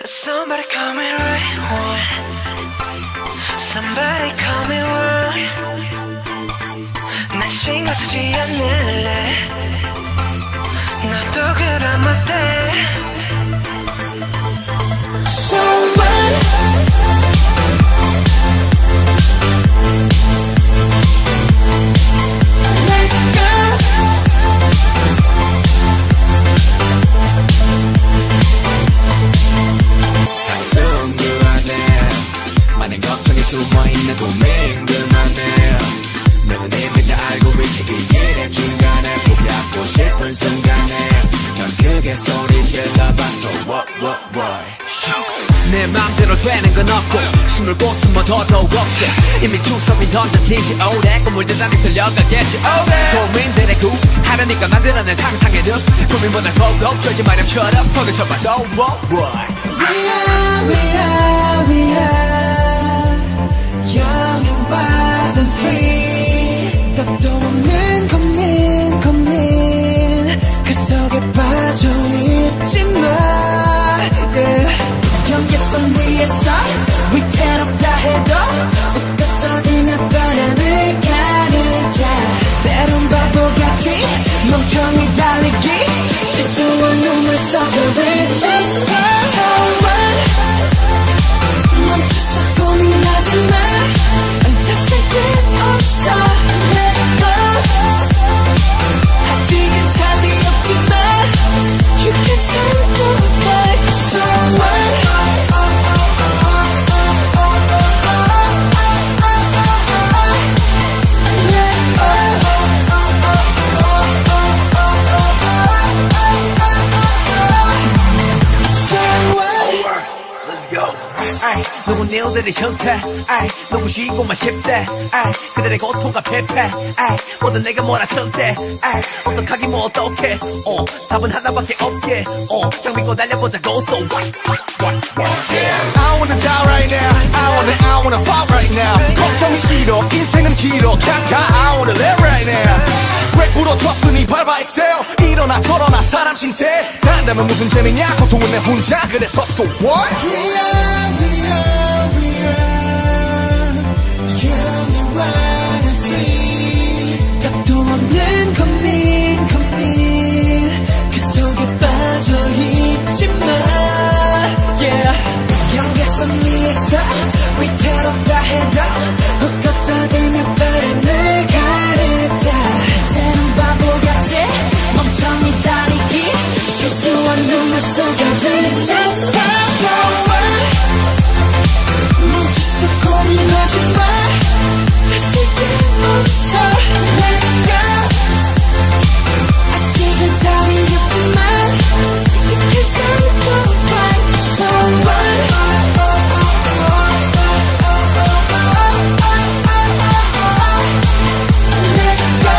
Somebody call me right one. Somebody call me one. 난 신경 쓰지 않을래. 나도 그럼 어때? Someone. 숨어있는 고민들만해 너는 이미 다 알고 있지 이 일의 중간에 포기하고 싶은 순간에 넌 크게 소리 질러봤어 내 맘대로 되는 건 없고 숨을 곳숨은 더더욱 없어 이미 주섬이 던져지지 오래 꿈을 대단히 틀려가겠지 고민들의 하려니까 만들어낸 상상의 늪 고민보다 더욱 쫄지 마렴처럼 손을 쳐봐 So We are young and wild and free 답도 없는 고민 그 속에 빠져있지마 경계선 위에서 위태롭다 해도 웃고 떠들며 바람을 가르자 때론 바보같이 멍청이 달리기 실수한 눈물 속을 Just go 멈춰서 고민하지마 앉았을 때 없어 Let go 아직은 답이 없지만 You can still do it So what 누군 일들이 싫대 누구 쉬고만 싶대 그들의 고통과 패패 모든 내가 몰아쳤대 어떡하긴 뭐 어떡해 답은 하나밖에 없게 그냥 믿고 달려보자고 So what I wanna die right now I wanna fight right now 걱정이 싫어 인생은 길어 I wanna live right now 왜 부러졌으니 밟아 excel 일어나 저러나 사람 신세 산다면 무슨 재미냐 고통은 내 혼자 그래서 So what Young and wild and free 답도 없는 고민 그 속에 빠져있지마 Yeah 경계선 위에서 위태롭다 해도 웃고 떠들며 바람을 가르자 때론 바보같이 멍청이 달리기 실수한 눈물 속에 Just go 멈춰서 고민하지마 됐을 때 없어 Let go 아직은 답이 없지만 You can still do right So what Let go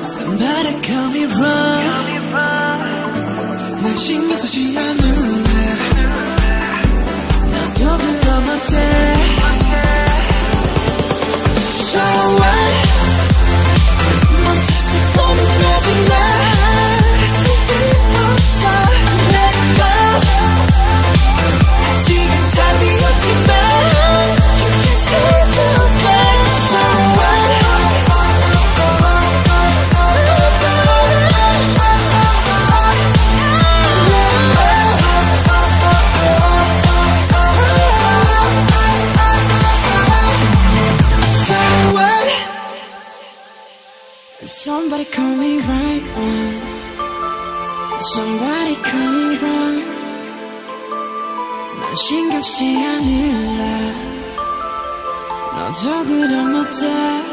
Somebody call me run 난 신경 쓰지 않을래 나도 그럼 어때 So what 멈춰서 고민하지마 쓸데없어 Let go 아직은 답이 없지만 You can still do it So what Somebody call me right on Somebody call me wrong 난 신경 쓰지 않을래 너도 그럼 어때